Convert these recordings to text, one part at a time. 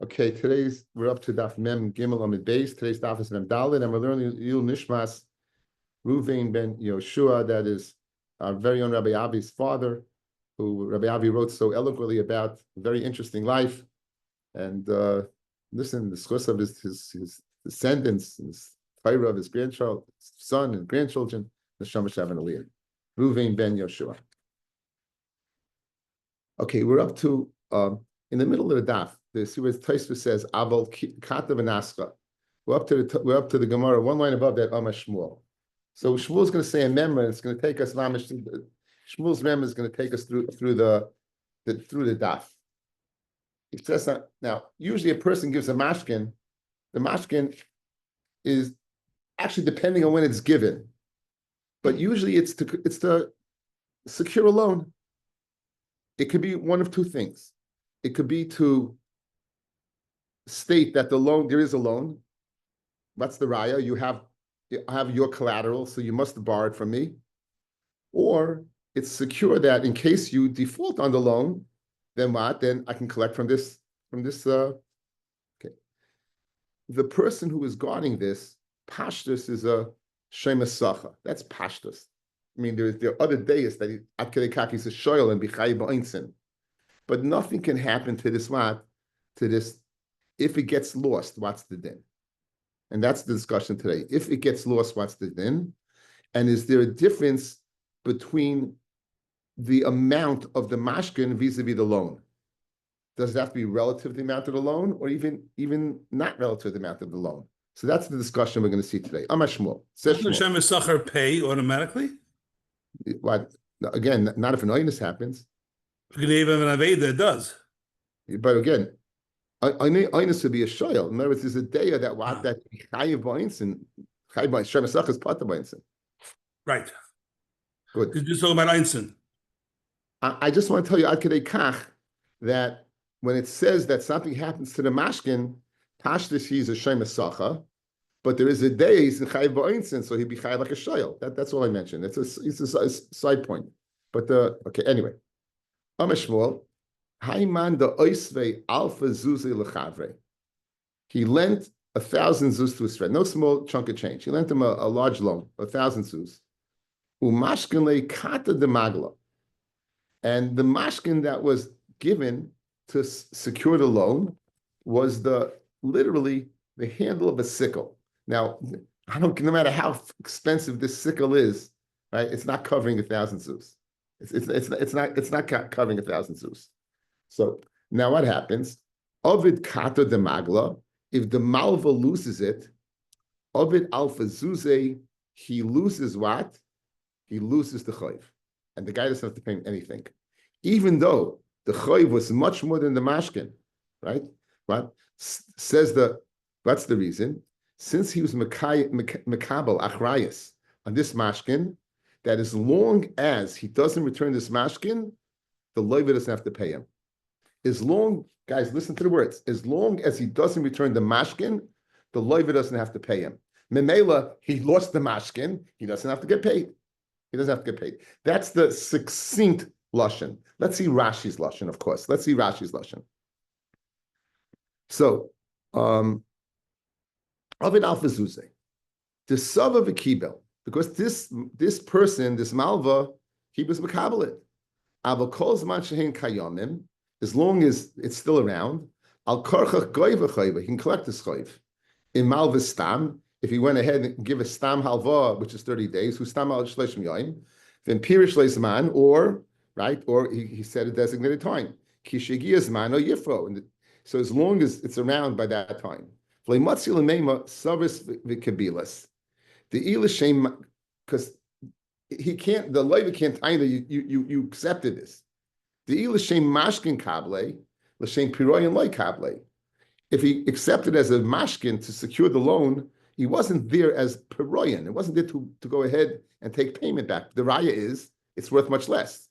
Okay, we're up to Daf Mem Gimel Amid Beis. Today's Daf is Mem Daled, and we're learning Yul Nishmas Ruvain ben Yoshua, that is our very own Rabbi Avi's father, who Rabbi Avi wrote so eloquently about. A very interesting life. And listen, the source of his descendants, his Torah of his grandchild, his son and grandchildren, the Shamash and Aliyah. Ruvain ben Yoshua. Okay, we're up to in the middle of the daf. See where Tosfos says Aval Katav and Ascha. We're up to the Gemara, one line above that Amar Shmuel. So Shmuel's going to say a memra, and it's going to take us Shmuel's memra is going to take us through the daf. It says that now. Usually, a person gives a mashkin. The mashkin is actually depending on when it's given, but usually it's to secure a loan. It could be one of two things. It could be to state that there is a loan. That's the raya. I have your collateral, so you must borrow it from me. Or it's secure that in case you default on the loan, then what? Then I can collect from this. Okay. The person who is guarding this, pashtus, is a shemesacha. That's pashtus. I mean, there are other days that is a shoyel and bichai ba'insin. But nothing can happen to this if it gets lost, what's the din? And that's the discussion today. If it gets lost, what's the din? And is there a difference between the amount of the mashkin vis-a-vis the loan? Does it have to be relative to the amount of the loan, or even not relative to the amount of the loan? So that's the discussion we're going to see today. Amar Shmuel. Doesn't Shem Yisachar pay automatically? What? Again, not if an oinus happens. It does. But again, oinus would be a shoyel. In other words, there's a day that chayiv ba'insin, chayiv ba'insin, Shem Yisachar is part of ba'insin. Right. Good. Did you talk about Einstein? I just want to tell you, ad kedei kach, that when it says that something happens to the mashkin, tashlis he's a Shem Yisachar, but there is a day he's in chayiv ba'insin, so he'd be chayiv like a shoyel. That's all I mentioned. It's a side point. But okay, anyway. Amar Shmuel, Hayman the oisvei alpha zuzi lechavre. He lent 1,000 zuz to his friend, no small chunk of change. He lent him a large loan, 1,000 zuz. Umashkin le kata de magla. And the mashkin that was given to secure the loan was literally the handle of a sickle. Now, no matter how expensive this sickle is, right? It's not covering 1,000 zuz. It's not covering 1,000 zuz. So now what happens? Ovid kata de magla. If the malva loses it, Ovid alpha zuze, he loses what? He loses the chayv, and the guy doesn't have to pay him anything, even though the chayv was much more than the mashkin, right? What says that's the reason. Since he was mekabel achrayas on this mashkin, that as long as he doesn't return this mashkin, the loiva doesn't have to pay him. Guys, listen to the words. As long as he doesn't return the mashkin, the loiva doesn't have to pay him. Memela, he lost the mashkin, he doesn't have to get paid. He doesn't have to get paid. That's the succinct lashon. Let's see Rashi's lashon, of course. Let's see Rashi's lashon. So, Ovid alpha zuze, the sub of a kibel, because this person, this malva, he was makabelit. Avakol zman shehin kayomim, as long as it's still around, al karchach goyva chayva, he can collect his chayv. In malva stam, if he went ahead and give a stam halva, which is 30 days, who stam al shleishim yoyim, then pirish leizman, or he said a designated time, kishigi zman or yifro. So as long as it's around by that time, v'leimatzil meima savis v'kabilas. The ilashem, because he can't, the loiva can't either. You accepted this. The ilashem mashkin kable, l'shem piroyin loy kable. If he accepted as a mashkin to secure the loan, he wasn't there as piroyin. It wasn't there to go ahead and take payment back. The raya is it's worth much less.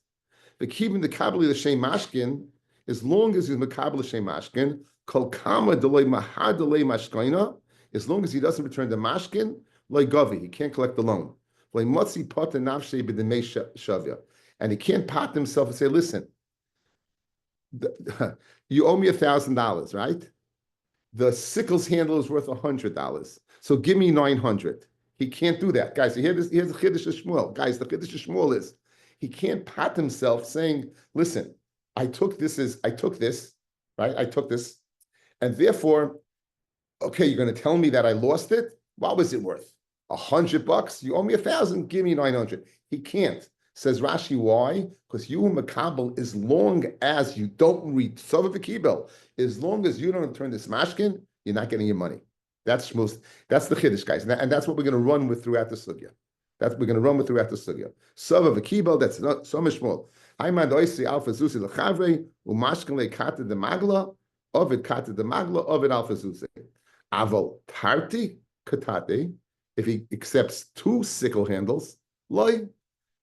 The keeping the kabbalah l'shem mashkin, as long as he's mekabel l'shem mashkin, kol kama delay mahar delay mashkina, as long as he doesn't return the mashkin, loy gavi, he can't collect the loan. Loy motzi pot nafshei b'demei shavya, and he can't pot himself and say, listen, you owe me $1,000, right? the sickle's handle is worth $100. So give me 900. He can't do that, guys. Here's the Chiddush of Shmuel, guys. The Chiddush of Shmuel is he can't pat himself saying, "Listen, I took this, right? I took this, and therefore, okay, you're going to tell me that I lost it. What was it worth? $100? You owe me 1,000. Give me 900." He can't. Says Rashi, why? Because you makabel, as long as you don't read Sova v'Kibel, as long as you don't return this mashkin, you're not getting your money. That's the Chiddush, guys, and that's what we're going to run with throughout the sugya. That's what we're going to run with throughout the sugya. Sova v'Kibel, that's not so much more. Ayman doisi alfa zusi lechavre umashkin lekata de magla ovid kata de magla ovid alfa zusi aval tarti katate. If he accepts 2 sickle handles, loy.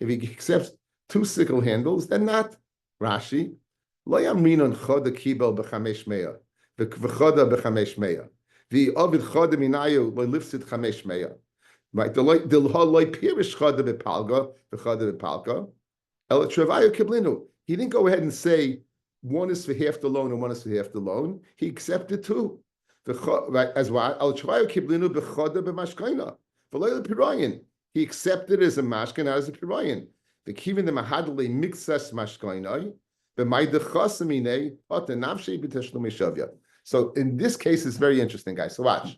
If he accepts 2 sickle handles, then not. Rashi, lo yamrinon choda kibel b'chamesh meya, v'choda b'chamesh meya, v'ovid choda minayu lo lifsid chamesh meya. Right? The loy pirish choda b'palga, v'choda b'palga. El trevayu kiblinu. He didn't go ahead and say one is for half the loan and one is for half the loan. He accepted 2. Right? As what? El trevayu kiblinu b'choda b'mashkaina. V'lo l'pirayin. He accepted it as a mashkin, not as a pirayin. The kivin the mahadle mixas mashkainai, the maidachasmine, but the nafshe b'teshlum mishavya. So in this case, it's very interesting, guys. So watch.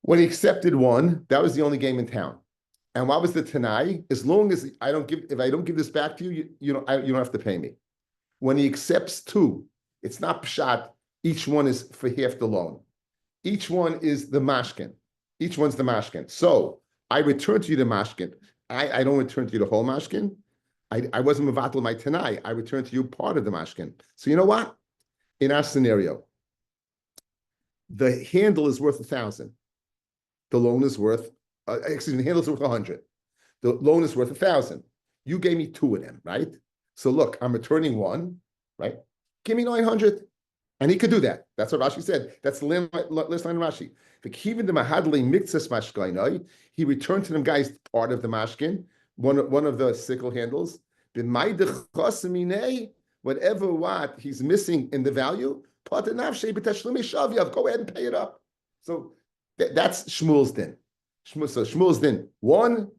When he accepted 1, that was the only game in town. And what was the tanai? As long as if I don't give this back to you, you don't have to pay me. When he accepts 2, it's not pshat. Each one is for half the loan. Each one is the mashkin. Each one's the mashkin. So I return to you the mashkin. I don't return to you the whole mashkin. I wasn't mevatel my tanai. I return to you part of the mashkin. So you know what? In our scenario, the handle is worth 1,000. The loan is worth, the handle is worth 100. The loan is worth 1,000. You gave me 2 of them, right? So look, I'm returning 1, right? Give me 900. And he could do that. That's what Rashi said. That's the last line of Rashi. He returned to them guys part of the mashkin, one of the sickle handles. Whatever what he's missing in the value, go ahead and pay it up. So that's Shmuel's din. So Shmuel's din. 1,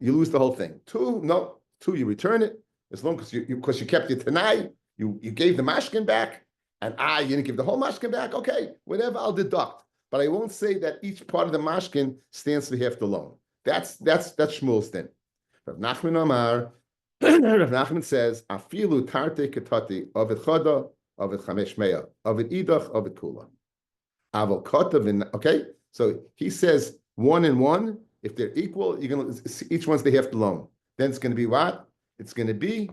you lose the whole thing. 2, no. 2, you return it. As long as you kept your tanai, you gave the mashkin back. And you didn't give the whole mashkin back? Okay, whatever, I'll deduct. But I won't say that each part of the mashkin stands for half the loan. That's Shmuel's din. Rav Nachman Amar, Rav Nachman says, Afilu tarte ketati, ovid choda, ovid chamesh meya, ovid idach, ovid kula. Aval kotav, okay? So he says 1 and 1, if they're equal, each one's the half the loan. Then it's going to be what? It's going to be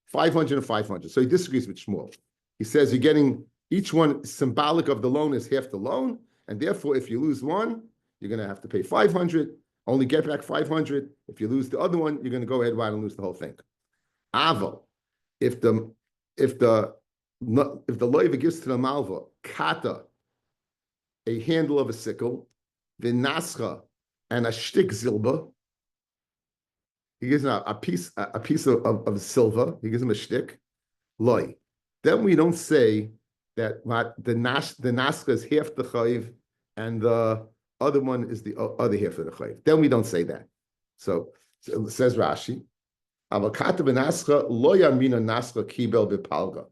500 and 500. So he disagrees with Shmuel. He says you're getting each one symbolic of the loan is half the loan, and therefore if you lose 1, you're going to have to pay 500. Only get back 500. If you lose the other one, you're going to go ahead and lose the whole thing. Aval, if the loiva gives to the malva kata, a handle of a sickle, vinascha, and a shtik zilba. He gives him a piece of silver. He gives him a shtick. Loy. Then we don't say that the naska is half the chayiv and the other one is the other half of the chayiv. Then we don't say that. So it says Rashi, avakata b'naska lo yamina naska kibel b'palga.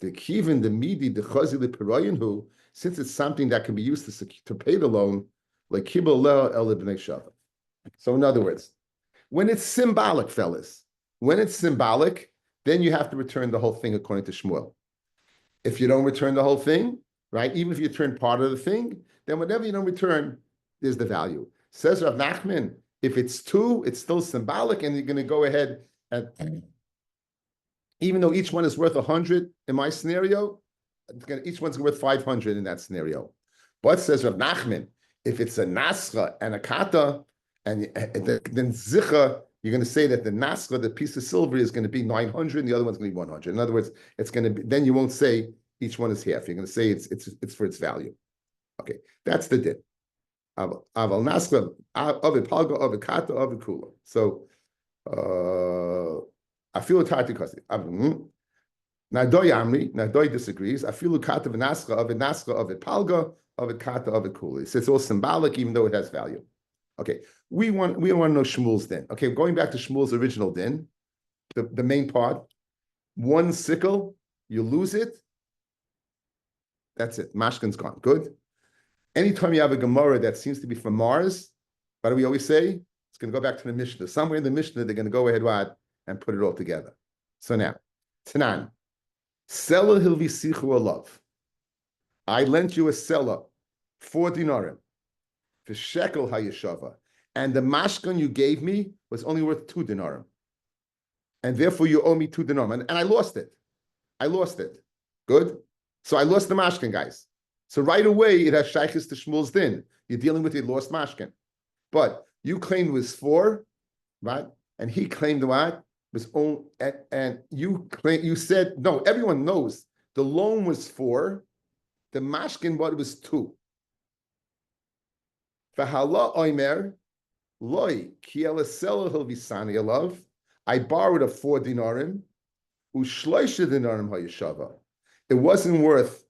The kivin, the midi, the chazi l'pirayin hu, since it's something that can be used to pay the loan, like kibel leo el b'nei shava. So in other words, when it's symbolic, fellas, then you have to return the whole thing according to Shmuel. If you don't return the whole thing, right, even if you return part of the thing, then whatever you don't return, there's the value. Says Rav Nachman, if it's 2, it's still symbolic, and you're going to go ahead and, even though each one is worth 100 in my scenario, each one's worth 500 in that scenario. But says Rav Nachman, if it's a nascha and a kata, and then zicha, you're going to say that the nascha, the piece of silver, is going to be 900, and the other one's going to be 100. In other words, it's going to be. Then you won't say each one is half. You're going to say it's for its value. Okay, that's the din. Aval nascha ovid palga ovid kata ovid kula. So I feel it's hard to cost it. Nadoi Amri, Nadoi disagrees. Afilu kata v'nascha of it palga, of it kata, of it kuli. So it's all symbolic, even though it has value. Okay, we don't want to know Shmuel's din. Okay, going back to Shmuel's original din, the main part, one sickle, you lose it, that's it. Mashkin's gone. Good. Anytime you have a Gemara that seems to be from Mars, what do we always say? It's going to go back to the Mishnah. Somewhere in the Mishnah, they're going to go ahead and put it all together. So now, Tanan. Seller hilvisichu alav. I lent you a seller, 4 dinarim, for shekel hayeshava, and the mashkan you gave me was only worth 2 dinarim, and therefore you owe me 2 dinarim, and I lost it. I lost it. Good. So I lost the mashkan, guys. So right away it has shaykhis to Shmuel's din. You're dealing with the lost mashkan, but you claimed it was 4, right? And he claimed what? Was only, and you said no. Everyone knows the loan was 4, the mashkin what was 2. V'hala oimer loy ki elasela hilvisani alav. I borrowed a 4 dinarim, ushloisha dinarim hayeshava. It wasn't worth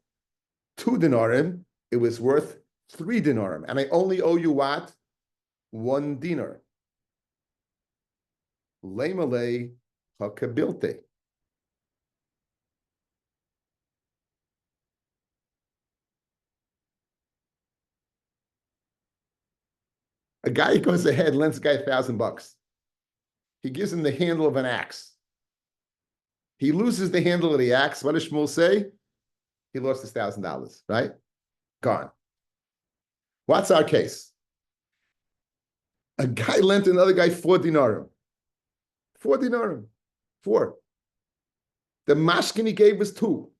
2 dinarim. It was worth 3 dinarim, and I only owe you what? 1 dinar. Lemalei hakabilte. A guy goes ahead, lends a guy $1,000. He gives him the handle of an axe. He loses the handle of the axe. What does Shmuel say? He lost his $1,000, right? Gone. What's our case? A guy lent another guy 4 dinarim. 4 dinarim. 4. The mashkin he gave was 2.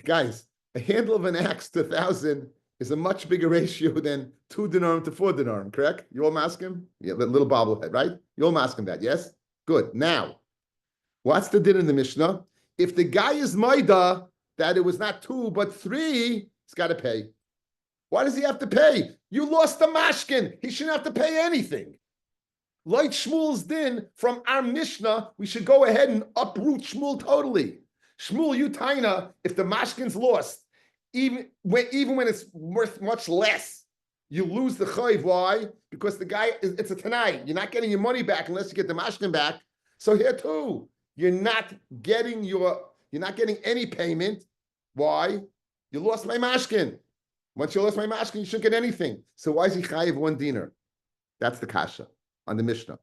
Guys, a handle of an axe to 1,000 is a much bigger ratio than 2 dinarim to 4 dinarim, correct? You all masking? Yeah, the little bobblehead, right? You all masking that, yes? Good. Now, what's the din in the Mishnah? If the guy is maida that it was not 2 but 3, he's got to pay. Why does he have to pay? You lost the mashkin. He shouldn't have to pay anything. Like Shmuel's din from our Mishnah, we should go ahead and uproot Shmuel totally. Shmuel, you taina, if the mashkin's lost, even when it's worth much less, you lose the chayv. Why? Because the guy, it's a tanai. You're not getting your money back unless you get the mashkin back. So here too, you're not getting any payment. Why? You lost my mashkin. Once you lost my mashkin, you shouldn't get anything. So why is he chayiv 1 dinar? That's the kasha on the Mishnah.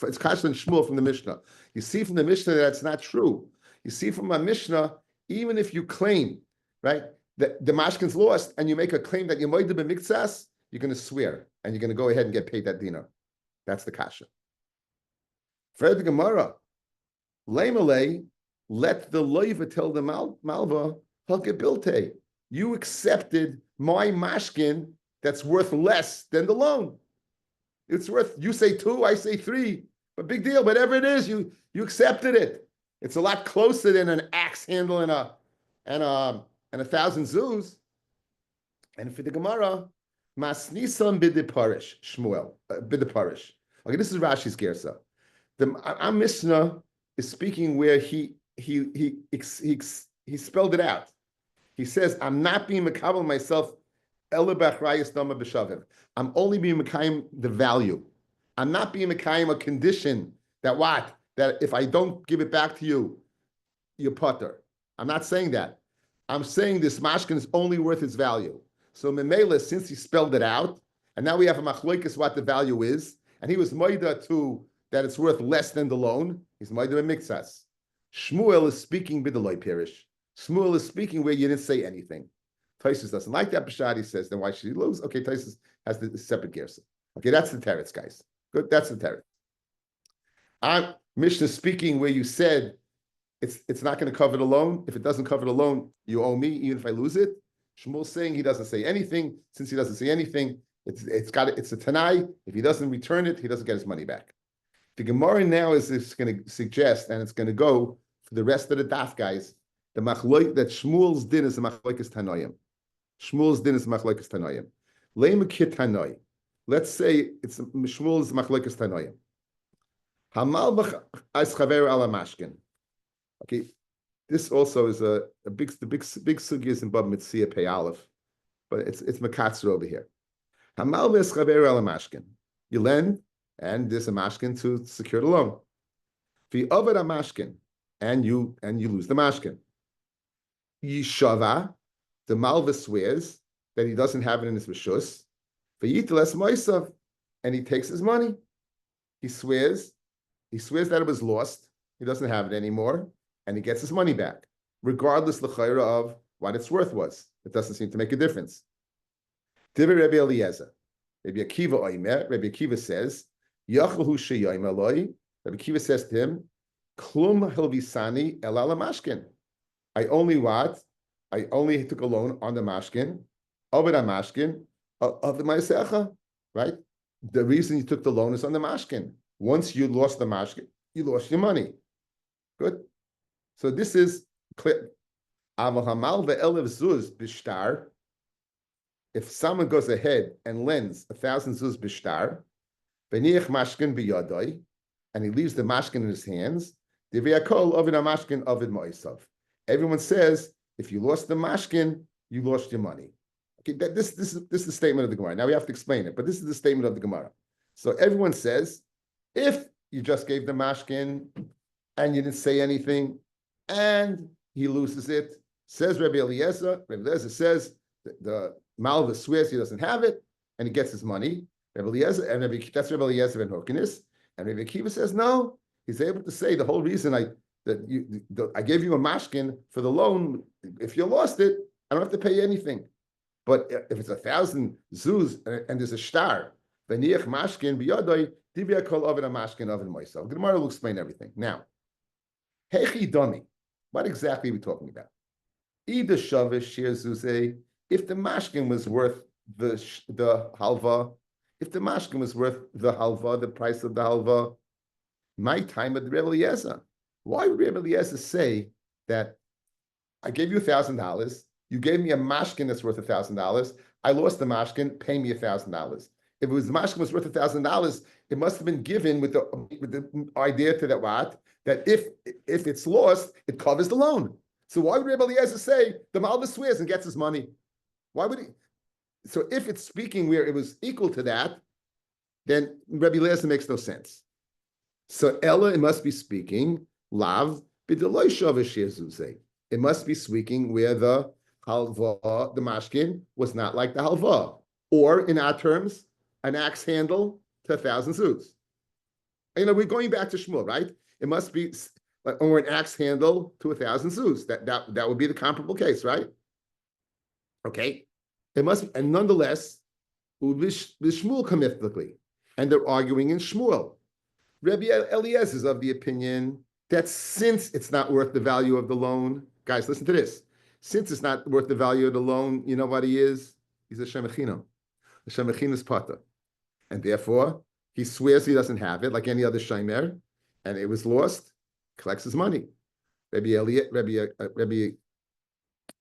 It's kasha and Shmuel from the Mishnah. You see from the Mishnah that's not true. You see from my Mishnah, even if you claim, right, that the mashkin's lost and you make a claim that you might have been miktsas, you're going to swear and you're going to go ahead and get paid that dinar. That's the kasha. For the Gemara, Leimalei, let the loiva tell the malva, hakabilte. You accepted my mashkin that's worth less than the loan. It's worth, you say 2, I say 3, but big deal, whatever it is, you accepted it. It's a lot closer than an axe handle and a 1,000 zuz. And for the Gemara, masnisan bidiparish, Shmuel, bidiparish. Okay, this is Rashi's gersa. Our Mishnah is speaking where he spelled it out. He says, I'm not being makabel myself. I'm only being makayim the value. I'm not being makayim a condition that what? That if I don't give it back to you, you're putter. I'm not saying that. I'm saying this mashkin is only worth its value. So Memela, since he spelled it out, and now we have a machloikis what the value is, and he was moida to that it's worth less than the loan, he's moida a mixas. Shmuel is speaking b'deloi pirish. Shmuel is speaking where you didn't say anything. Taisus doesn't like that. Bashadi says, then why should he lose? Okay, Taisus has the separate gersa. Okay, that's the teretz, guys. Good, that's the teretz. I'm Mishnah speaking where you said it's not going to cover the loan. If it doesn't cover the loan, you owe me, even if I lose it. Shmuel's saying he doesn't say anything. Since he doesn't say anything, it's a tanai. If he doesn't return it, he doesn't get his money back. The Gemara now is going to suggest, and it's going to go for the rest of the daf, guys, the machloik that Shmuel's din is the machloikas tanoim. Shmuel's din is machloikas tanoim. Leimukit tanoi. Let's say it's Shmuel's machloikas tanoim. Hamalbach as chaver ala mashkin. Okay, this also is a big sugi is in Bab Mitzia Pei Aleph, but it's Makatzer over here. Hamalves chaver al mashkin. You lend, and there's a mashkin to secure the loan. Fi over a mashkin, and you lose the mashkin. Yishava, the malva swears that he doesn't have it in his rishus. V'yiteles moisav, and he takes his money. He swears that it was lost. He doesn't have it anymore, and he gets his money back, regardless l'chayra of what its worth was. It doesn't seem to make a difference. Divrei Rabbi Eliezer, Rabbi Akiva oimer. Rabbi Akiva says, Yachahu sheyoim aloi. Rabbi Akiva says to him, Klum hilvisani elala mashkin. I only took a loan on the mashkin, of the mashkin, of the ma'asecha, right? The reason you took the loan is on the mashkin. Once you lost the mashkin, you lost your money. Good. So this is clear. Avahamal ve'elev zuz bishtar. If someone goes ahead and lends 1,000 zuz bishtar, v'niach mashkin biyadoi, and he leaves the mashkin in his hands, diviyakol ovid mashkin ovid mo'isav. Everyone says, if you lost the mashkin, you lost your money. Okay, this is the statement of the Gemara. Now we have to explain it, but this is the statement of the Gemara. So everyone says, if you just gave the mashkin and you didn't say anything, and he loses it, says Rabbi Eliezer says the Malva swears he doesn't have it, and he gets his money. Rabbi Eliezer, and that's Rabbi Eliezer ben Horkenis. And Rabbi Akiva says, no, he's able to say the whole reason I gave you a mashkin for the loan. If you lost it, I don't have to pay you anything. But if it's 1,000 zuz and there's a star, v'niach mashkin biyadoi divya kol oven a mashkin oven moisav. The Gemara will explain everything. Now, hechi dami, what exactly are we talking about? Either shavish shir zuzei, if the mashkin was worth the halva, if the mashkin was worth the halva, the price of the halva, my time at Rebbe Eliezer. Why would Rebbe Eliezer say that I gave you $1,000, you gave me a mashkin that's worth $1,000, I lost the mashkin, pay me $1,000. If it was the mashkin was worth $1,000, it must have been given with the idea to that if it's lost, it covers the loan. So why would Rebbe Eliezer say the Malva swears and gets his money? Why would he? So if it's speaking where it was equal to that, then Rebbe Eliezer makes no sense. So Ella, it must be speaking lav b'deloi shavish shir zuzei. It must be speaking where the halva, the mashkin, was not like the halva, or in our terms, an axe handle to 1,000 zuz. We're going back to Shmuel, right? It must be, or an axe handle to 1,000 zuz. That would be the comparable case, right? Okay, it must be, and nonetheless, Shmuel comithically, and they're arguing in Shmuel. Rabbi Eliezer is of the opinion that since it's not worth the value of the loan, guys, listen to this. Since it's not worth the value of the loan, you know what he is? He's a shemechinam. The shemechin is pata. And therefore, he swears he doesn't have it, like any other shemer, and it was lost, collects his money. Rabbi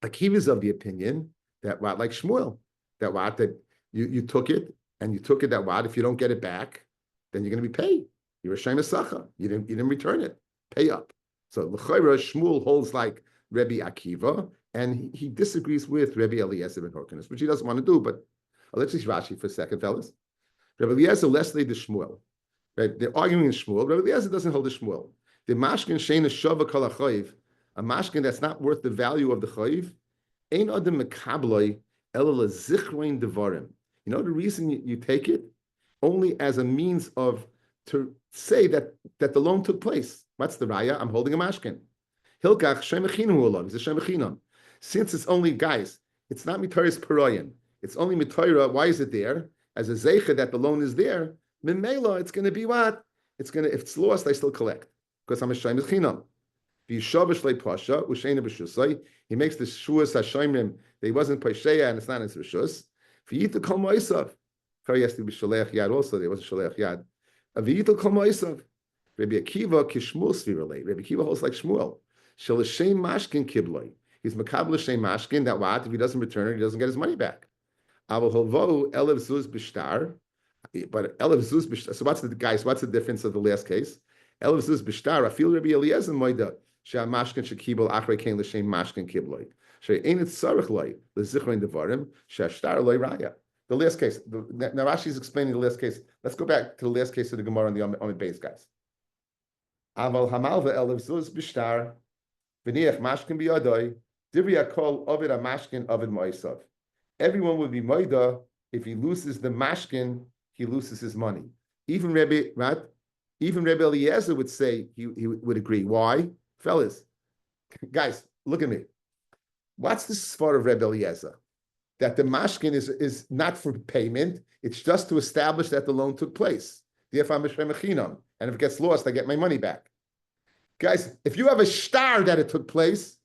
Akiva is of the opinion that like Shmuel, that you took it, and you took it that if you don't get it back, then you're going to be paid. You're a shemer sacha. You didn't return it. Pay up. So l'chayra Shmuel holds like Rabbi Akiva, and he disagrees with Rabbi Eliezer ben Horkenis, which he doesn't want to do. But let's just Rashi for a second, fellas. Rabbi Eliezer Leslie the Shmuel. Right? They're arguing in Shmuel. Rabbi Eliezer doesn't hold the Shmuel. The mashkin shein shava kol hachayiv, a mashkin that's not worth the value of the chayiv, ein adam mekabloi ela lezichrein devarim. You know the reason you take it? Only as a means of to say that the loan took place. What's the raya? I'm holding a mashkin. Hilkach shemechinam olav. He's a shemechinam. Since it's only, guys, it's not mitaris paroyan. It's only mitayra. Why is it there? As a zeicha that the loan is there. Mimela, it's going to be what? It's going to, if it's lost, I still collect because I'm a shemechinam. He makes the shuas hashemrim that he wasn't paisheya and it's not his rishus. For you to come myself, has to be shalech yad also. There was a shalech yad. Aviyitul kol moisav. Rabbi Akiva kishmul svirale. Rabbi Akiva holds like Shmuel. Shalashem mashkin kibloi. He's makabel shem mashkin. That what if he doesn't return it, he doesn't get his money back. Aval holvo elev zuz bishtar. But elev zuz bishtar. So what's the difference of the last case? Elev zuz bishtar. I feel Rabbi Eliezer moida שהמשכן שקיבל אחרי כן לשם משכן קיבלוי. שאין את צורך לוי לזיכרון דברים שהשטר לא ראיה. The last case. Now Rashi is explaining the last case. Let's go back to the last case of the Gemara on the Amid Beis, guys. Aval hamalva elav zuz b'shtar v'niach mashkin b'yadoi divri akol ovid amashkin ovid moisav. Everyone would be moida if he loses the mashkin, he loses his money. Even Rabbi, right? Even Rabbi Eliezer would say he would agree. Why, fellas? Guys, look at me. What's the svar of Rabbi Eliezer? That the mashkin is not for payment; it's just to establish that the loan took place. And if it gets lost, I get my money back. Guys, if you have a shtar that it took place,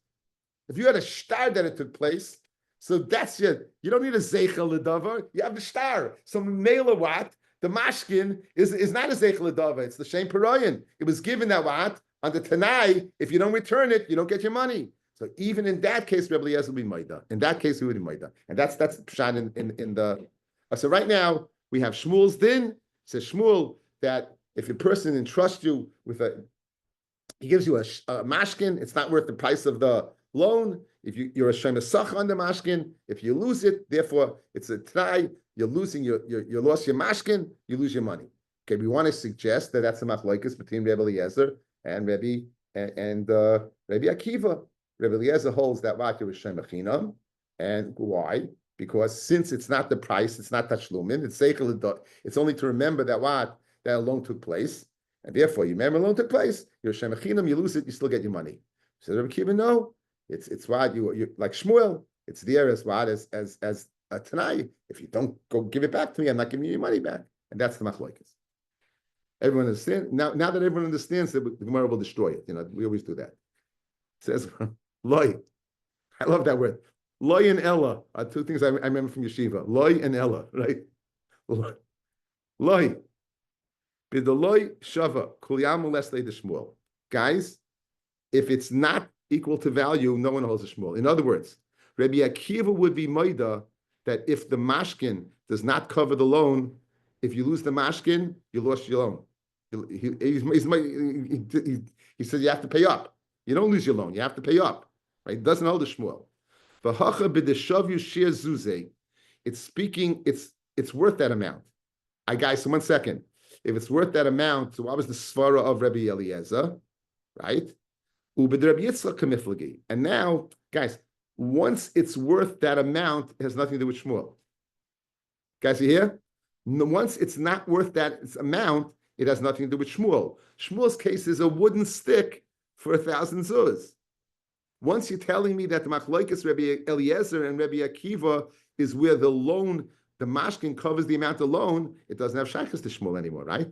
so that's it. You don't need a zeichel ledavar. You have the shtar. So mele what? The mashkin is not a zeichel ledavar. It's the shem peroyan. It was given that what on the tanai. If you don't return it, you don't get your money. So even in that case, Rabbi Eliezer will be maida. In that case, he would be maida, and that's pshat in the. So right now we have Shmuel's din. Says Shmuel that if a person entrusts you with he gives you a mashkin, it's not worth the price of the loan. If you're a shemasach on the mashkin, if you lose it, therefore it's a try. You're losing you lost your mashkin, you lose your money. Okay, we want to suggest that that's a machlokes between Rabbi Eliezer and Rabbi Akiva. Rabbi Eliezer holds that what you're a shemachinam, and why? Because since it's not the price, it's not tashlumin, it's only to remember that a loan took place, and therefore you remember a loan took place, you're a shemachinam, you lose it, you still get your money. So Rabbi Akiva, no, it's what you like Shmuel, it's there as what as a tanai. If you don't go give it back to me, I'm not giving you your money back, and that's the machlokes. Everyone understands now. Now that everyone understands that the Gemara will destroy it, we always do that. It says loy. I love that word. Loy and Ella are two things I remember from yeshiva. Loy and Ella, right? Loy. B'deloy shava kulyamu lesle de Shmuel. Guys, if it's not equal to value, no one holds a Shmuel. In other words, Rabbi Akiva would be moida that if the mashkin does not cover the loan, if you lose the mashkin, you lost your loan. He said you have to pay up. You don't lose your loan. You have to pay up. Right? It doesn't hold the Shmuel. It's speaking, it's worth that amount. Guys, so 1 second. If it's worth that amount, so what was the svara of Rabbi Eliezer? Right? And now, guys, once it's worth that amount, it has nothing to do with Shmuel. Guys, you hear? Once it's not worth that amount, it has nothing to do with Shmuel. Shmuel's case is a wooden stick for 1,000 zuz. Once you're telling me that the machlokes Rabbi Eliezer and Rabbi Akiva is where the loan, the mashkin covers the amount of loan, it doesn't have shaykhs to Shmuel anymore, right?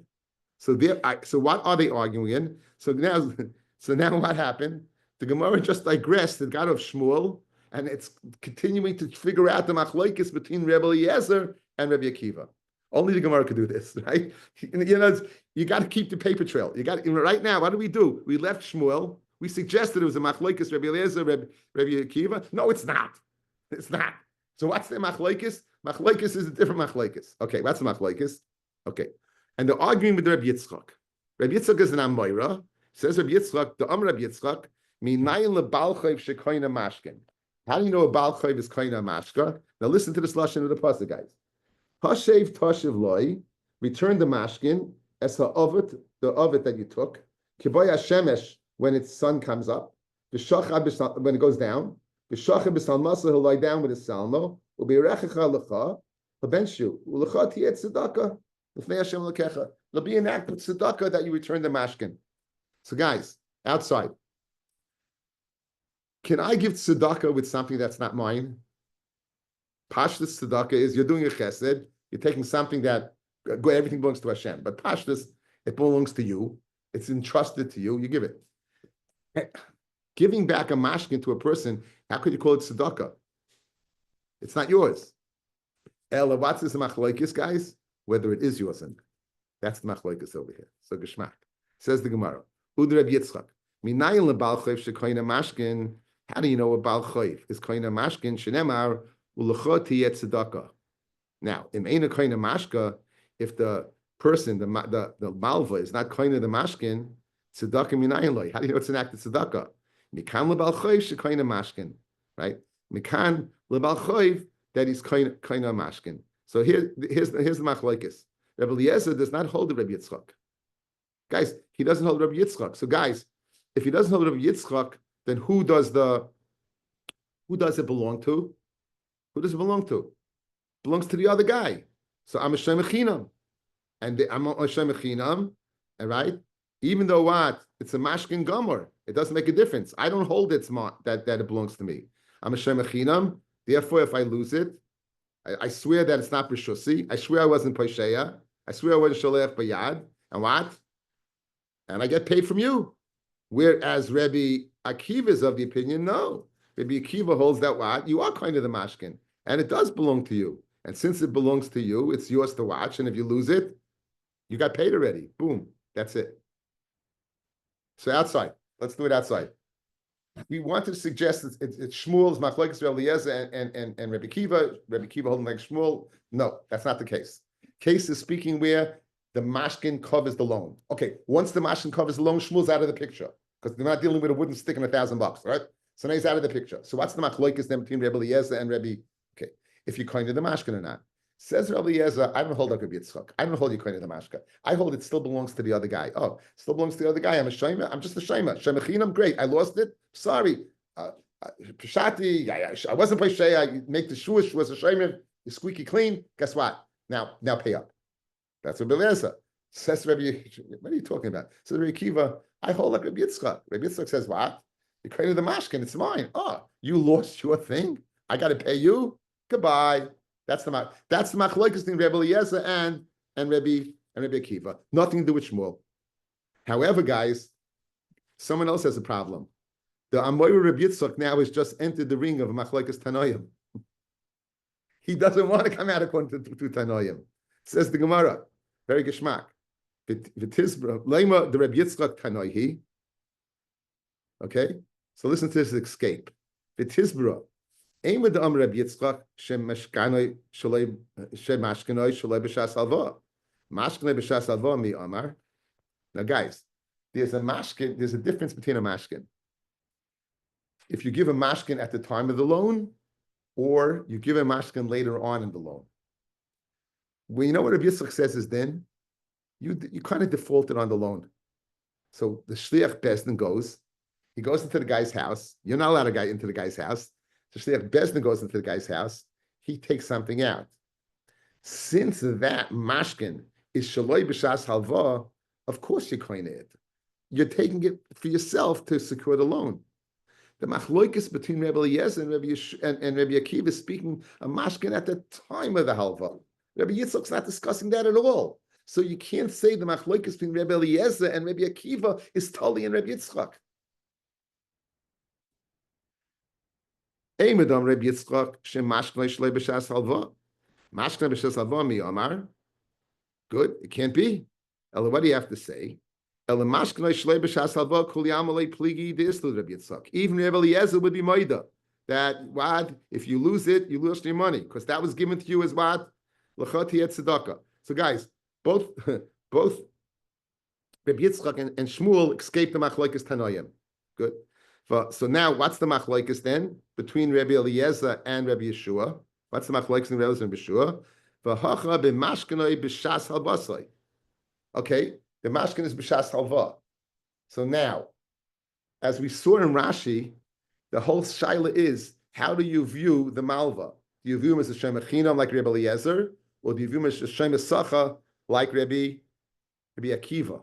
So so what are they arguing in? So now what happened? The Gemara just digressed and got off Shmuel, and it's continuing to figure out the machlokes between Rabbi Eliezer and Rabbi Akiva. Only the Gemara could do this, right? You got to keep the paper trail. Right now, what do? We left Shmuel. We suggested it was a machlokes Rabbi Eliezer, Rabbi Akiva. No, it's not. It's not. So what's the machlokes? Machlokes is a different machlokes. Okay, what's the machlokes? Okay, and they're arguing with Rabbi Yitzchak. Rabbi Yitzchak is an Amoira. Says Rabbi Yitzchak, the Rabbi Yitzchak, minayin lebal chayv shekoina mashkin. How do you know a bal chayv is koina mashka? Now listen to this lashon of the pasuk, guys. Hashev tashiv loy, return the mashkin as the ovet that you took. Kiboy hashemesh, when its sun comes up. V'shachar when it goes down. V'shachar b'salmasa, he'll lie down with his salmo. U'beirechecha lecha, v'benshu u'lecha tiyet tzedakah l'fnei Hashem lekecha. There'll be an act of tzedakah that you return the mashkin. So guys, outside, can I give tzedakah with something that's not mine? Pashtus tzedakah is you're doing a chesed, you're taking something that everything belongs to Hashem, but pashtus, it belongs to you, it's entrusted to you, you give it. Giving back a mashkin to a person, how could you call it tzedakah? It's not yours. Ela, what's this machlokes, guys? Whether it is yours or not. That's the machlokes over here. So geshmak. Says the Gemara. Ud Reb Yitzchak. Minayin lebal chayv shekoina mashkin. How do you know a bal chayv is koina mashkin? Shenemar ulecha tiyet tzedakah. Now, in Eina koina mashka, if the person, the malva, is not koina the mashkin, Tzedakah minayin loy. How do you know it's an act of tzedakah? Mikan lebal choiv shekoina mashkin, right? Mikan lebal choiv that he's koina mashkin. So here's the machlokes. Rabbi Eliezer does not hold the Rabbi Yitzchak. Guys, he doesn't hold Rabbi Yitzchak. So guys, if he doesn't hold Rabbi Yitzchak, then who does it belong to? Who does it belong to? It belongs to the other guy. So I'm a shemechinam, and I'm a shemechinam, and right? Even though what? It's a mashkin gomer. It doesn't make a difference. I don't hold it that it belongs to me. I'm a shemechinam. Therefore, if I lose it, I swear that it's not b'shusi. I swear I wasn't posheya. I swear I wasn't sholech bayad. And what? And I get paid from you. Whereas Rabbi Akiva is of the opinion, no. Rabbi Akiva holds that what? You are kind of the mashkin. And it does belong to you. And since it belongs to you, it's yours to watch. And if you lose it, you got paid already. Boom. That's it. So outside. Let's do it outside. We wanted to suggest it's Shmuel's machlokes Rabbi Eliezer and Rabbi Akiva. Rabbi Akiva holding like Shmuel. No, that's not the case. Case is speaking where the mashkin covers the loan. Okay, once the mashkin covers the loan, Shmuel's out of the picture because they're not dealing with a wooden stick and $1,000, right? So now he's out of the picture. So what's the machlokes then between Rabbi Eliezer and Rabbi? Okay, if you're kind of the mashkin or not. Says Rabbi Eliezer, I don't hold like Rabbi Yitzchak. I don't hold you kind of the mashka. I hold it still belongs to the other guy. Oh, still belongs to the other guy. I'm a shema. I'm just a shema. Shemechinam, great. I lost it. Sorry. Pshati, I wasn't poshay. I make the Shevuous was a shema. You squeaky clean. Guess what? Now pay up. That's what Rabbi Eliezer says. Rabbi, what are you talking about? Says Rabbi Akiva, I hold like Rabbi Yitzchak. Rabbi Yitzchak says, what? You created the mashkin. It's mine. Oh, you lost your thing. I got to pay you. Goodbye. That's the machlokes between Rabbi Eliezer and Rabbi Akiva. Nothing to do with Shmuel. However, guys, someone else has a problem. The Amoyer Rabbi Yitzchak now has just entered the ring of machlokes Tanoim. He doesn't want to come out according to Tanoim. Says the Gemara, very geschmack. Lema the Rabbi Yitzchak Tanoihi. Okay, so listen to this escape. V'tizbra. Now, guys, there's a mashkin, there's a difference between a mashkin. If you give a mashkin at the time of the loan, or you give a mashkin later on in the loan. Well, you know what Rabbi Yitzchak says is then? You kind of defaulted on the loan. So the shliach Bezdin goes, he goes into the guy's house. You're not allowed to go into the guy's house. The shliach Bezdin goes into the guy's house. He takes something out. Since that mashkin is shaloi b'shas halva, of course you're coining it. You're taking it for yourself to secure the loan. The machlokes between Rabbi Eliezer and Rabbi Akiva is speaking a mashkin at the time of the halva. Rabbi Yitzchak's not discussing that at all. So you can't say the machlokes between Rabbi Eliezer and Rabbi Akiva is Tali and Rabbi Yitzchak. Eimedam Rabbi Yitzchak shem mashkin shlei b'shas halva. Mashkin b'shas halva mi amar. Good, it can't be. Ella, what do you have to say? Ella mashkin shlei b'shas halva kol yamalei pligi deislu Rabbi Yitzchak. Even Rabbi Eliezer would be moida that what if you lose it, you lose your money because that was given to you as what l'chati et tzedakah. So guys, both Rabbi Yitzchak and Shmuel escaped the machlokes Tanoim. Good. So now, what's the machlokes then between Rabbi Eliezer and Rabbi Yeshua? What's the machlokes in Rabbi Eliezer and Yeshua? V'hacha b'mashkenoi b'shas halvasai. Okay, the mashken is b'shas halva. So now, as we saw in Rashi, the whole shaila is how do you view the malva? Do you view him as a shemechinam like Rabbi Eliezer, or do you view him as a shemesacha like Rabbi Akiva?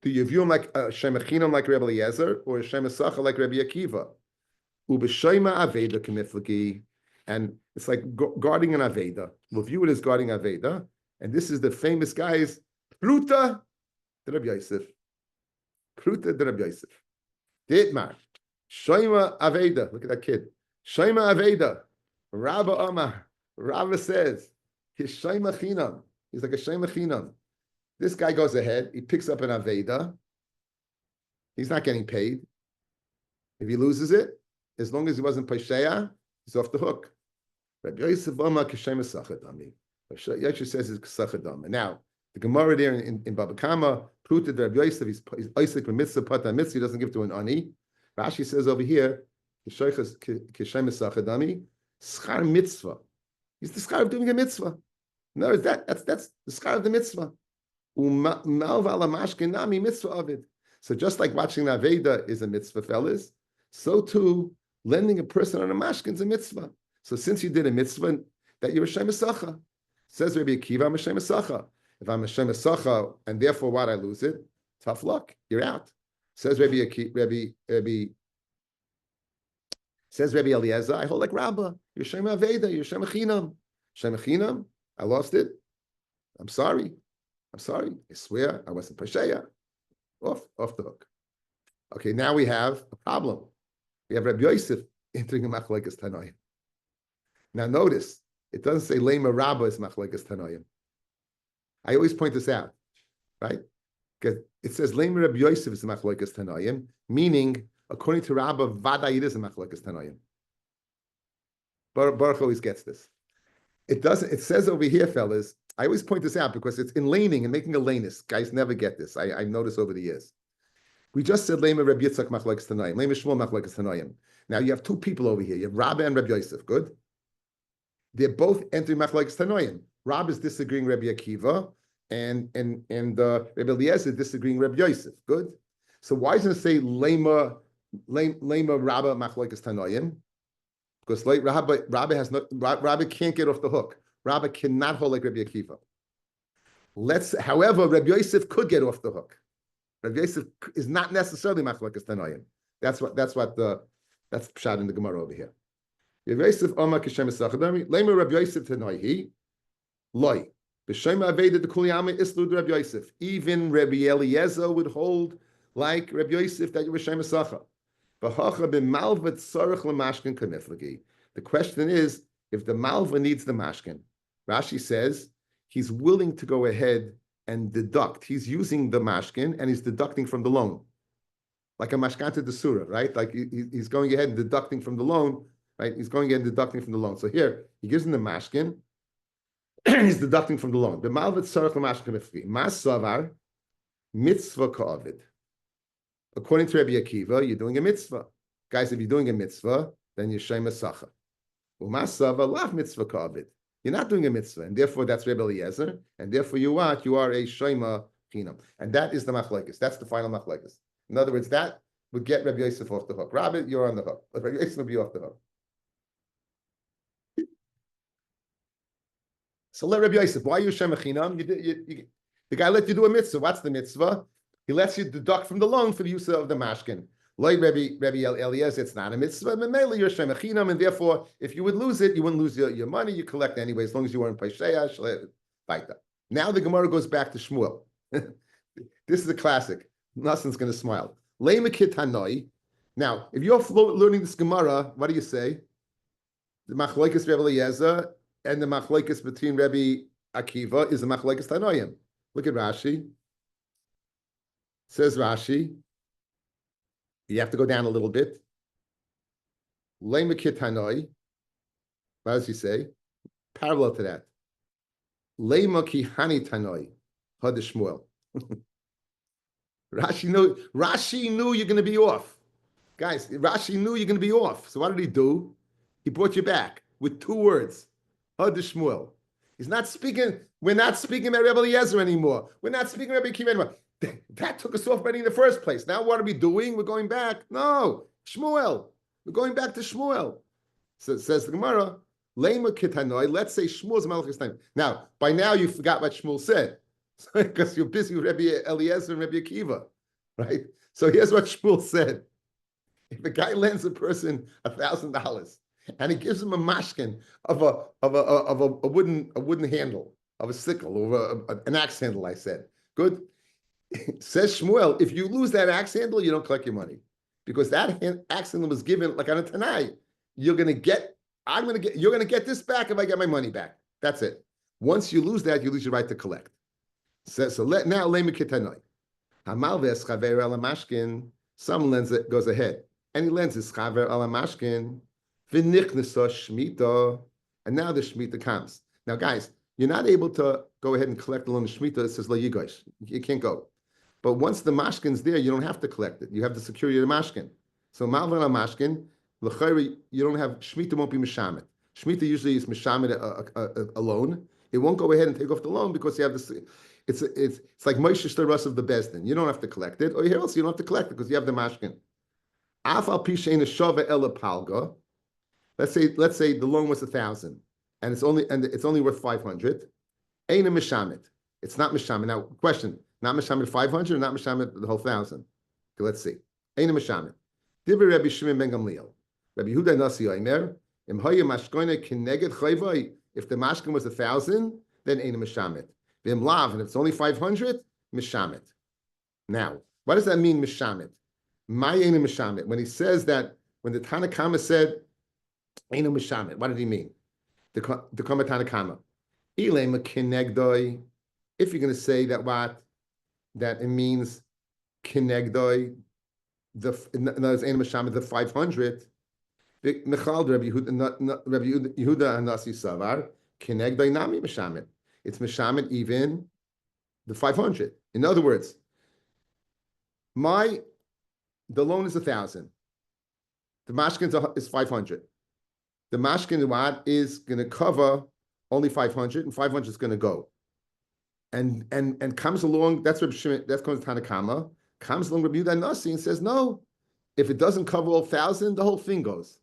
Do you view him like a shemechinam like Rabbi Eliezer or a shemesacha like Rabbi Akiva? Ubeshema aveda k'miflagi, and it's like guarding an aveda. We'll view it as guarding aveda, and this is the famous guys Pruta de Rabbi Yosef. Pruta de Rabbi Yosef. Ditmar Shema aveda. Look at that kid. Shema aveda. Rabba Amar. Rabba says his shema chinam. He's like a shema chinam. This guy goes ahead, he picks up an Aveda. He's not getting paid. If he loses it, as long as he wasn't Pesheya, he's off the hook. Rabbi Yosef Amar Kashem Sachadami. Yosef says it's Sachadam. And now, The Gemara there in Baba Kama, pruted Rabbi Yosef, he's Isaac with mitzvah, pata mitzvah, he doesn't give to an ani. Rashi says over here, schar mitzvah. He's the schar of doing a mitzvah. No, that's the schar of the mitzvah. Mitzvah of it. So just like watching an Aveda is a mitzvah, fellas, so too, lending a person on a mashkin is a mitzvah. So since you did a mitzvah, that you're a Shem Esacha. Says Rabbi Akiva, I'm a Shem Esacha. If I'm a Shem Esacha, and therefore what, I lose it, tough luck, you're out. Says Rabbi Eliezer, I hold like Rabbi, you're Shem Aveda, you're Shem Echinam. Shem Echinam, I lost it. I'm sorry. I swear I wasn't Pasheya. Off the hook. Okay, now we have a problem. We have Rabbi Yosef entering a machlekes Tanoim. Now notice, it doesn't say Lema Rabba is machlekes Tanoim. I always point this out, right? Because it says Lema Rabbi Yosef is machlekes Tanoim, meaning according to Rabba, Vada it is a machlekes Tanoim. Baruch always gets this. It doesn't. It says over here, fellas. I always point this out because it's in laning and making a lanus. Guys never get this. I've noticed over the years. We just said Lema Rabbi Yitzchak machlekes Tanoim, Lema Shmuel machlekes Tanoim. Now you have two people over here. You have Rabbi and Rabbi Yosef. Good. They're both entering machlekes Tanoim. Rabbi is disagreeing Rabbi Akiva, and Rabbi Eliezer is disagreeing Rabbi Yosef. Good. So why doesn't it say Lema Rabbi machlekes Tanoim? Because Rabbi can't get off the hook. Rabbi cannot hold like Rabbi Akiva. However, Rabbi Yosef could get off the hook. Rabbi Yosef is not necessarily machlekes Tanoim. That's pshat in the Gemara over here. Rabbi Yosef Omar Kishem Esachadami Lema Rabbi Yosef Tanoihi Loi B'Shem Aveda the Kuliyama Islud Rabbi Yosef. Even Rabbi Eliezer would hold like Rabbi Yosef that you were Shem Esacha. The question is, if the malva needs the mashkin, Rashi says he's willing to go ahead and deduct. He's using the mashkin and he's deducting from the loan, like a mashkanta desura, right? Like he's going ahead and deducting from the loan, right? He's going ahead and deducting from the loan. So here he gives him the mashkin, he's deducting from the loan. The malva tzarich l'mashkin mifki masavar mitzvah ka'avid. According to Rabbi Akiva, you're doing a mitzvah. Guys, if you're doing a mitzvah, then you're Shem Esacha. Umasava lav mitzvah ka'avid. You're not doing a mitzvah, and therefore that's Rabbi Eliezer, and therefore you what? You are a Shema Chinam. And that is the machlekes. That's the final machlekes. In other words, that would get Rabbi Yosef off the hook. Rabbi, you're on the hook. But Rabbi Yosef will be off the hook. So let Rabbi Yosef, why are you Shem Chinam? The guy let you do a mitzvah. What's the mitzvah? He lets you deduct from the loan for the use of the mashkin. Like Rabbi Eliezer, it's not a mitzvah. But mainly you're Shem Echinam, and therefore, if you would lose it, you wouldn't lose your money. You collect anyway, as long as you weren't Paisheya, Baita. Now the Gemara goes back to Shmuel. This is a classic. Nothing's going to smile. Leimekit Hanoi. Now, if you're learning this Gemara, what do you say? The machlokes Rabbi Eliezer and the machlokes between Rabbi Akiva is the machlokes Tanoim. Look at Rashi. Says Rashi, you have to go down a little bit. Leimekit Hanoi. What does he say? Parallel to that. Leima ki hani Tanoi. Had Shmuel. Rashi knew you're going to be off. Guys, Rashi knew you're going to be off. So what did he do? He brought you back with two words. Had Shmuel. He's not speaking, we're not speaking about Rabbi Eliezer anymore. We're not speaking about Rabbi Akiva anymore. That took us off already in the first place. Now what are we doing? We're going back. No, Shmuel. We're going back to Shmuel. So says the Gemara, Lema Kitanoi, let's say Shmuel's Malachis time. Now, by now you forgot what Shmuel said. Because you're busy with Rabbi Eliezer and Rabbi Akiva. Right? So here's what Shmuel said. If a guy lends a person $1,000 and he gives him a mashkin of a wooden handle, of a sickle, or an axe handle, I said. Good. Says Shmuel, if you lose that axe handle, you don't collect your money. Because that axe handle was given like on a Tanai. You're gonna get this back if I get my money back. That's it. Once you lose that, you lose your right to collect. So now lema kitanoi. Hamal v'eschaver ala mashkin. Some lends it goes ahead, and he lends his chaver ala mashkin. V'nichnesa shmita, and now the shmita comes. Now, guys, you're not able to go ahead and collect the loan of Shemitah. It says, La Yigosh. You can't go. But once the mashkin's there, you don't have to collect it. You have the security of the mashkin. So Malvan al mashkin, l'chayri, you don't have, Shemitah won't be mishamet. Shemitah usually is mishamet a loan. It won't go ahead and take off the loan because you have this. It's like Moshe Shtaras of the Bezdin. You don't have to collect it. Or here else, you don't have to collect it because you have the mashkin. Afal pishein shava ela palga. Let's say the loan was 1,000 and it's only worth 500. Ain't a mishamet. It's not mishamet. Now, question: not mishamet 500, or not mishamet the whole 1,000? Okay, let's see. Ain't a mishamet. Divrei Rabbi Shimon ben Gamliel. Rabbi Yehuda Nasi Omer. Im haya mashkone kineged chayvai. If the mashkin was 1,000, then ain't a mishamet. V'im lav, and if it's only 500, mishamet. Now, what does that mean, mishamet? My ain't a mishamet. When he says that, when the Tanakama said ain't a mishamet, what did he mean? The Tanakama. Ilema kinegdoi. If you're going to say that that it means kinegdoi, the 500. Michal Rabbi Yehuda Anasi Savar kinegdoi nami mishamet. It's mishamet even the 500. In other words, the loan is 1,000. The mashkin is 500. The mashkin is going to cover only 500, and 500 is going to go. And comes along. That's Rabbi Shimon. That's comes Tanakama. Comes along Rabbi Yehuda Nasi and says, no, if it doesn't cover all 1,000, the whole thing goes.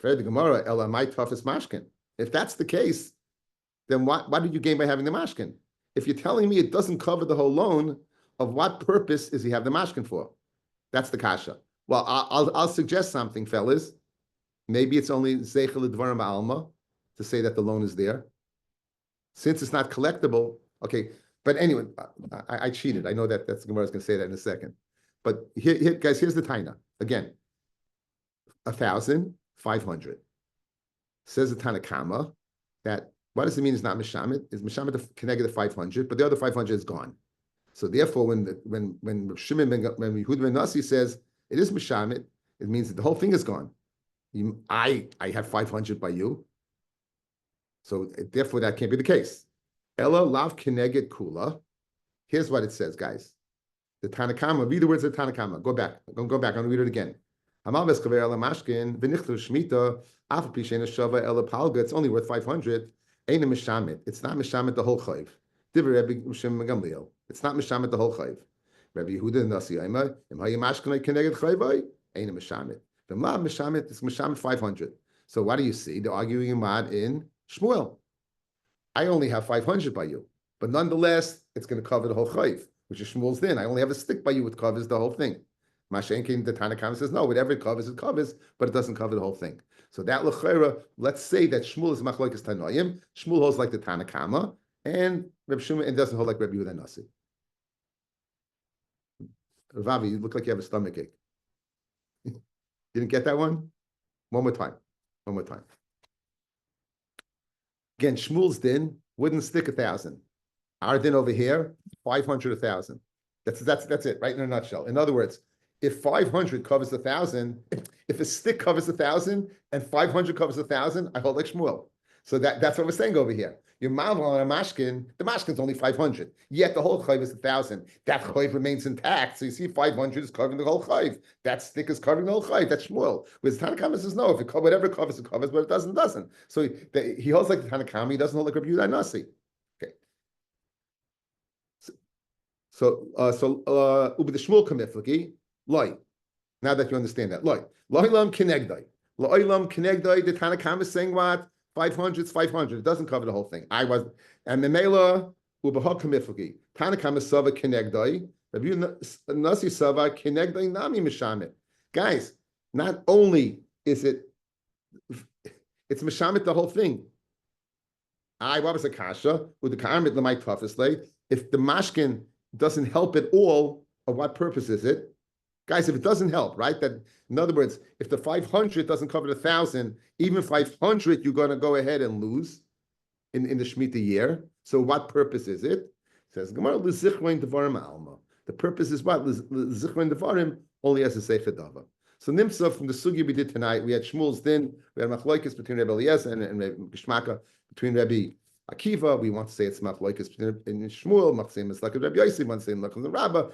The Gemara, Ela my toughest mashkin. If that's the case, then what did you gain by having the mashkin? If you're telling me it doesn't cover the whole loan, of what purpose is he have the mashkin for? That's the kasha. Well, I'll suggest something, fellas. Maybe it's only zeichel d'varim alma to say that the loan is there. Since it's not collectible, okay. But anyway, I cheated. I know that's the Gemara is going to say that in a second. But here, guys, here's the taina. Again, 1,000, 500. Says the Tanakama that what does it mean? It's not mishamet. It's mishamet to connect the 500, but the other 500 is gone. So therefore, when Shimon ben Yehuda ben Nasi says it is mishamet, it means that the whole thing is gone. I have 500 by you, so therefore that can't be the case. Ella lav keneged kula. Here's what it says, guys. The Tanakama. Read the words of the Tanakama. Go back. I'm going to read it again. It's only worth 500. Ain't a mishamet. It's not mishamet the whole chayv. It's not mishamet the whole chayv. Rabbi Yehuda Nasi Omer, Im haya mashkinoi keneged chayvai, ain't a mishamet. The mad mishamet is mishamet 500. So what do you see? They're arguing in Shmuel. I only have 500 by you, but nonetheless, it's going to cover the whole chayv, which is Shmuel's din. I only have a stick by you which covers the whole thing. Mashenkin, the Tanakama says, no, whatever it covers, but it doesn't cover the whole thing. So that l'chayra, let's say that Shmuel is machlokes tanoim. Shmuel holds like the Tanakama, and Reb Shimon and doesn't hold like Rabbi Yehuda Nasi. Ravi, you look like you have a stomach ache. Didn't get that one? One more time. Again, Shmuel's din wouldn't stick 1,000. Our din over here, 500, 1,000. That's it, right in a nutshell. In other words, if 500 covers 1,000, if a stick covers 1,000 and 500 covers 1,000, I hold like Shmuel. So that's what we're saying over here. Your malva on a mashkin, the mashkin's only 500. Yet the whole chayv is 1,000. That chayv remains intact. So you see 500 is covering the whole chayv. That stick is covering the whole chayv. That's Shmuel. Whereas Tanakama says, no, if it whatever it covers, but it doesn't. So he holds like the Tanakama, he doesn't hold like Rabbi Yehuda Nasi. Okay. So ubi the Shmuel kamiflaki, loy. Now that you understand that, loy. Loy lam kinegdai. Loy lam kinegdai, the Tanakama is saying what? 500 is 500. It doesn't cover the whole thing. And Memela ubahak kamiflagi. Tanakama sava kenegdai. Rabbi Nasi sava kenegdai nami mishamet. Guys, not only is it's mishamet the whole thing. What was a kasha with the karmit lemay toughest. If the mashkin doesn't help at all, of what purpose is it? Guys, if it doesn't help, right? That in other words, if the 500 doesn't cover the 1,000, even 500 you're going to go ahead and lose in the Shemitah year. So what purpose is it? It says Gemara l'zichrein devarim alma. The purpose is what? L'zichrein devarim only as a sefer dava. So Nimsa from the sugi we did tonight, we had Shmuel's din, we had machlokes between Rabbi Eliezer and Gishmaka, between Rabbi Akiva, we want to say it's machlokes in Shmuel, Machzim is like a Rabbi Yossi, one saying like the Rabbi,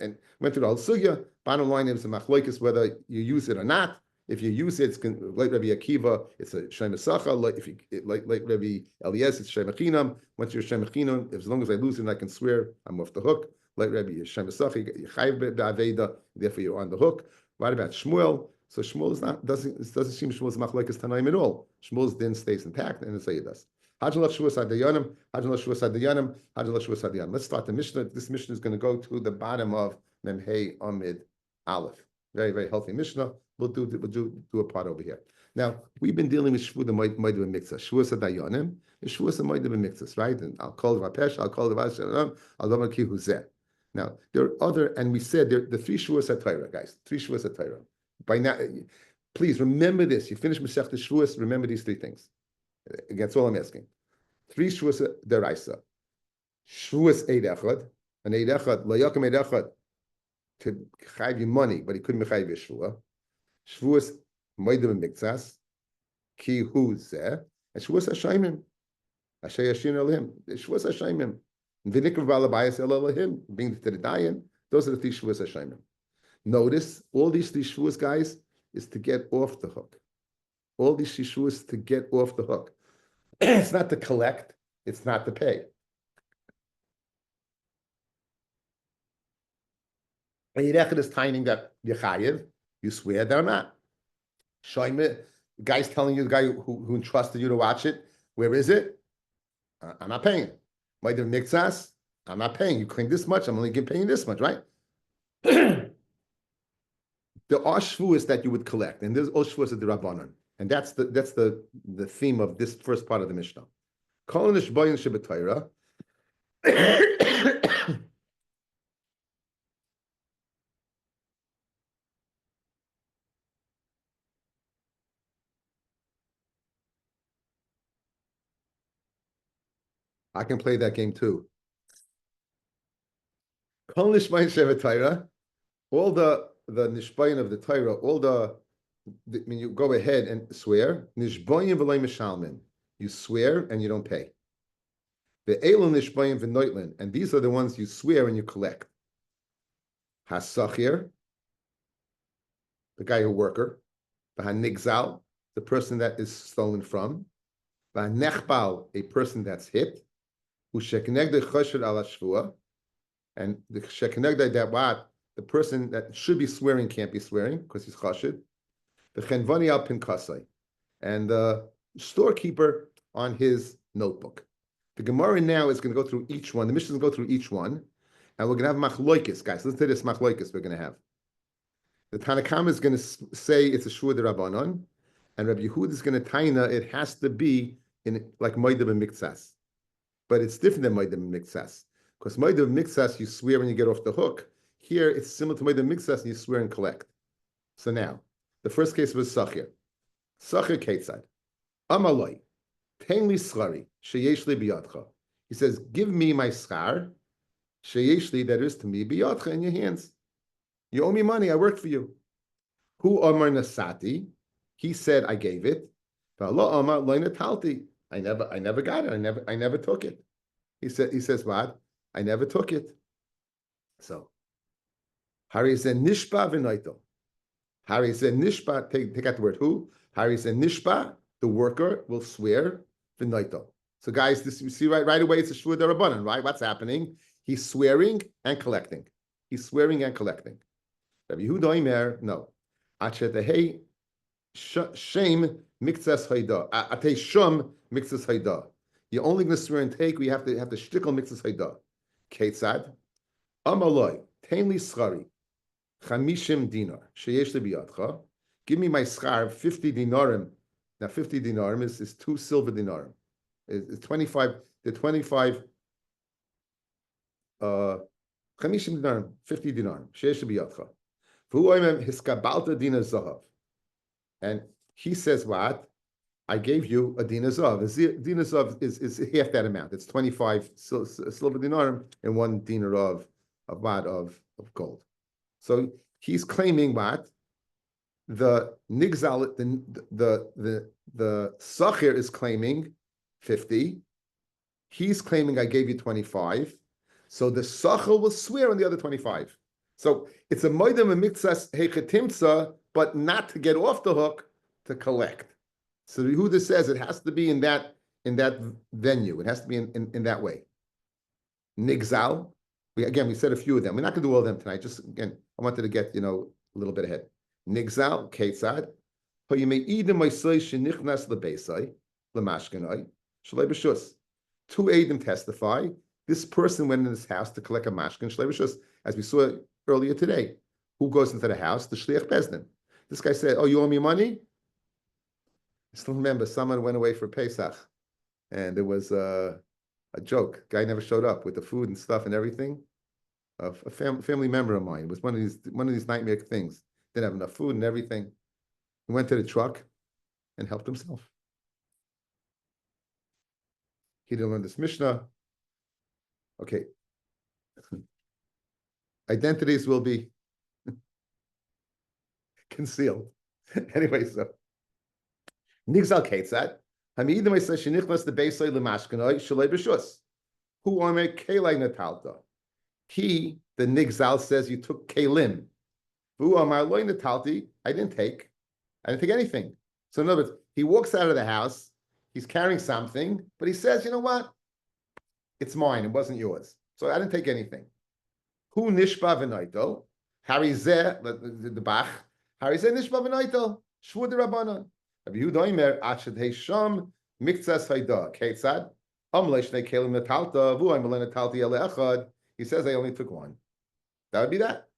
and went through the whole sugya. Bottom line is a machlokes whether you use it or not. If you use it, it's like Rabbi Akiva, it's a Shemasacha. Like if you like Rabbi Elias, it's Shemachinam. Once you're Shemachinam, as long as I lose it, I can swear I'm off the hook. Like Rabbi Shemasacha, you chayiv be'aveda, therefore you're on the hook. What about Shmuel? So Shmuel is not doesn't seem Shmuel's machlokes tanaim at all. Shmuel's din stays intact, and it's does. Let's start the Mishnah. This Mishnah is going to go to the bottom of Memhei Amid Aleph. Very, very healthy Mishnah. We'll do a part over here. Now, we've been dealing with Shvu the Moed B'Miktzah. Shevuous Dayanim is Shevuous the Moed B'Miktzah, right? And I'll call the Vapesh, I'll call the Vashem, I'll do Ki Huzeh. Now, there are other, and we said the three Shevuous Torah, guys. Three Shevuous Torah. By now, please remember this. You finish Masechta Shevuos, remember these three things. Again, that's all I'm asking. Three Shevuos Deraisa. Shevuos Eid Echad, an Eid Echad, Lo Yakum Eid Echad, to chayiv you money, but he couldn't be chayiv Yeshua. Shevuos Moed B'Miktzas, Ki Hu Zeh, and Shevuos Hashayimim, Asher Yashin Elohim, Shevuos Hashayimim, V'nikra B'alabayas Elohim, being to the Dayan. Those are the three Shevuos Hashayimim. Notice all these three Shevuos, guys, is to get off the hook. All these Shevuos to get off the hook. It's not to collect, it's not to pay. And Yerechad is timing that Yechayev, you swear they're not. Shoyme, the guy's telling you, the guy who entrusted you to watch it, where is it? I'm not paying. Moed B'Miktzas, I'm not paying. You claim this much, I'm only paying this much, right? There are shvuos that you would collect, and there's all shvuos of the Rabbanan. And that's the theme of this first part of the Mishnah. Kol nishbayin shebetayra. I can play that game too. Kol nishbayin shebetayra. All the nishbayin of the Torah, when you go ahead and swear, nishbayim v'loy mishalmin, you swear and you don't pay. The elu nishbayim v'noitlin, and these are the ones you swear and you collect. Hasachir, the guy who worker. V'hanigzal, the person that is stolen from. V'hanechbal, a person that's hit. U'sheknegdei choshed ala shvua, and the sheknegdei that what the person that should be swearing can't be swearing because he's chashed. The chenvani al pinkasai, and the storekeeper on his notebook. The Gemara now is going to go through each one. The Mishnah is going to go through each one, and we're going to have machloikis, guys. Listen to this machloikis we're going to have. The Tanakama is going to say it's a shua de Rabbanon, and Rabbi Yehuda is going to taina it has to be in like Moed B'Miktzas, but it's different than Moed B'Miktzas because Moed B'Miktzas you swear when you get off the hook. Here it's similar to Moed B'Miktzas and you swear and collect. So now. The first case was Sachir. Sachir Ketzad. Amaloi. Tein li schari. Sheyesh li biyadcha. He says, give me my schar. Sheyesh li, that is to me, biyadcha, in your hands. You owe me money, I worked for you. Hu Amar Nasati. He said, I gave it. V'Allah Amar lo natalti. I never got it. I never took it. He says what? I never took it. So Hari said Nishba v'noito. Hari said Nishba, take out the word who. Hari said Nishba, the worker will swear v'noito. So guys, this you see right away, it's a shvua derabanan, right? What's happening? He's swearing and collecting. He's swearing and collecting. Rabbi Yehuda Omer, no. Achetehei shame miktzas hayda. Atei shum miktzas hayda. You're only going to swear and take. We have to shtickle miktzas hayda. Ketzad amaloi tainli schari. Chamishim dinar sheyesh lebiyadcha. Give me my schar 50 dinarim. Now 50 dinarim is 2 silver dinarim. It's 25. The 25. Chamishim dinarim 50 dinarim sheyesh lebiyadcha. V'hu hiskabalta dinar zahav. And he says what? I gave you a dinar zahav. Dinar zahav is half that amount. It's 25 silver dinarim and 1 dinar of gold. So he's claiming what? The nigzal, the sachir is claiming 50, He's claiming I gave you 25. So the Sachel will swear on the other 25. So it's a moedem and mitzvahs hechetimsa, but not to get off the hook, to collect. So the Yehuda says it has to be in that venue. It has to be in that way. Nigzal. We said a few of them. We're not going to do all of them tonight. Just again, I wanted to get a little bit ahead. Nigzal, Ketzad. Two Eidim testify. This person went in this house to collect a mashkin shlei b'shus, as we saw earlier today. Who goes into the house? The shliach bezdin. This guy said, "Oh, you owe me money." I still remember someone went away for Pesach, and there was a joke. Guy never showed up with the food and stuff and everything. A family member of mine. It was one of these nightmare things. Didn't have enough food and everything. He went to the truck and helped himself. He didn't learn this Mishnah. Okay. Identities will be concealed. Anyway, so Nigzal Ketzad. Hamidim says shenichnas the beisay lemashkanoi shalei b'shus. Who omer kelei natalta. He, the Nigzal, says you took kelim. Who omer loy natalti. I didn't take anything. So in other words, he walks out of the house. He's carrying something, but he says, you know what? It's mine. It wasn't yours. So I didn't take anything. Who nishba v'noito? Harizeh, the Bach. Harizeh nishba v'noito. Shvud rabbanon. Rabbi Yehuda Omer achad heisham miktzas hayda. Ketzad. Amle shnei kelim natalta. Vu amle natalti ele echad. He says I only took one. That would be that.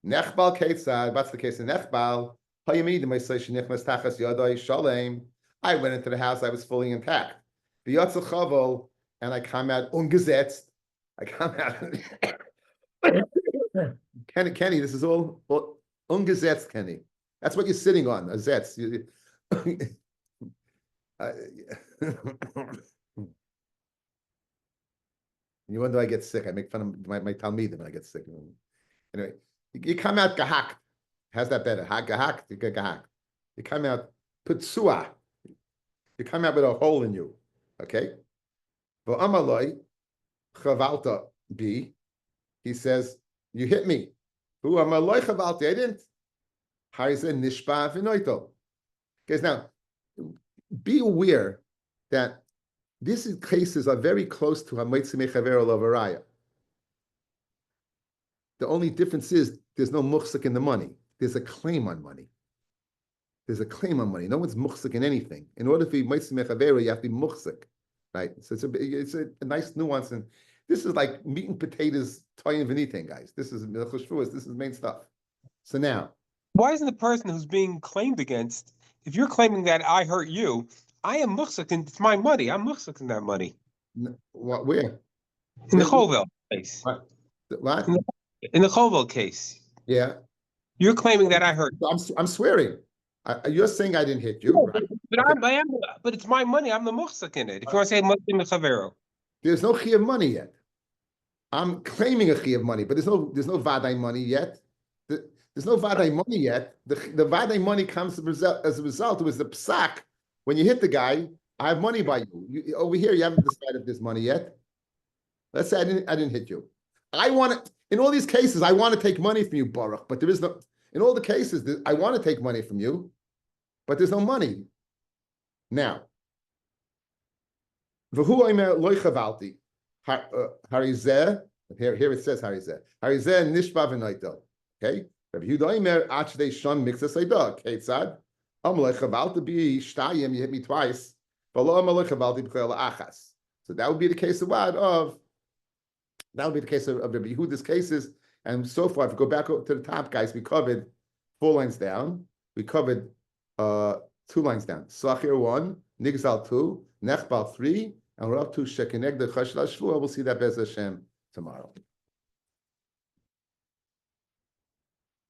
Nechbal ketzad. What's the case of nechbal? Hayamidim I say shenichmas tachas yadai shalem. I went into the house. I was fully intact. V'yatzel chavel, and I come out ungesetzt. I come out. Kenny, this is all ungesetzt, Kenny. That's what you're sitting on, a zetz. You wonder I get sick. I make fun of my talmidim when I get sick. Anyway, you come out gahakt. How's that better? Gahakt, you get gahakt. You come out putsua. You come out with a hole in you. Okay? But amaloi chavalta b. He says, you hit me. Who amaloi chavalti? I didn't. Harizen nishba v'noito. Because now, be aware that these cases are very close to hamoitzi mechavero lovaraya. The only difference is there's no muhsik in the money. There's a claim on money. There's a claim on money. No one's muhsik in anything. In order to be moitzi mechavero, you have to be muhsik, right? So it's a nice nuance, and this is like meat and potatoes, toy and v'nitain, guys. This is Shevuous. This is main stuff. So now, why isn't the person who's being claimed against? If you're claiming that I hurt you, I am muhsik, and it's my money. I'm muhsik in that money. What? Where? In the Chovel case. What? In the Chovel case. Yeah. You're claiming that I hurt you. I'm swearing. You're saying I didn't hit you, right? But but it's my money. I'm the muhsik in it. If you want to say Muslim Chavero. There's no chi of money yet. I'm claiming a chi of money, but there's no vadai money yet. There's no vadai money yet. The vadai money comes as a result. It was the psak. When you hit the guy, I have money by you. Over here, you haven't decided if there's money yet. Let's say I didn't hit you. I want to, in all these cases, I want to take money from you, Baruch, but there is no, in all the cases, I want to take money from you, but there's no money. Now, V'hu omer loy chavalti. Harizeh, here it says Harizeh. Harizeh nishba v'noito. Okay? Rabbi Yehuda omer achdei shon mixas hayda. Ketzad. Amalei chavalti bi shtayim, you hit me twice. V'lo amalei chavalti b'chol achas. So that would be the case of what? That would be the case of Rabbi Yehuda's cases. And so far, if we go back up to the top, guys, we covered 4 lines down. We covered 2 lines down. Sachir 1, Nigzal 2, Nechbal 3, and we're up to Shekineg the Chashla Shvua. We'll see that Bez Hashem tomorrow.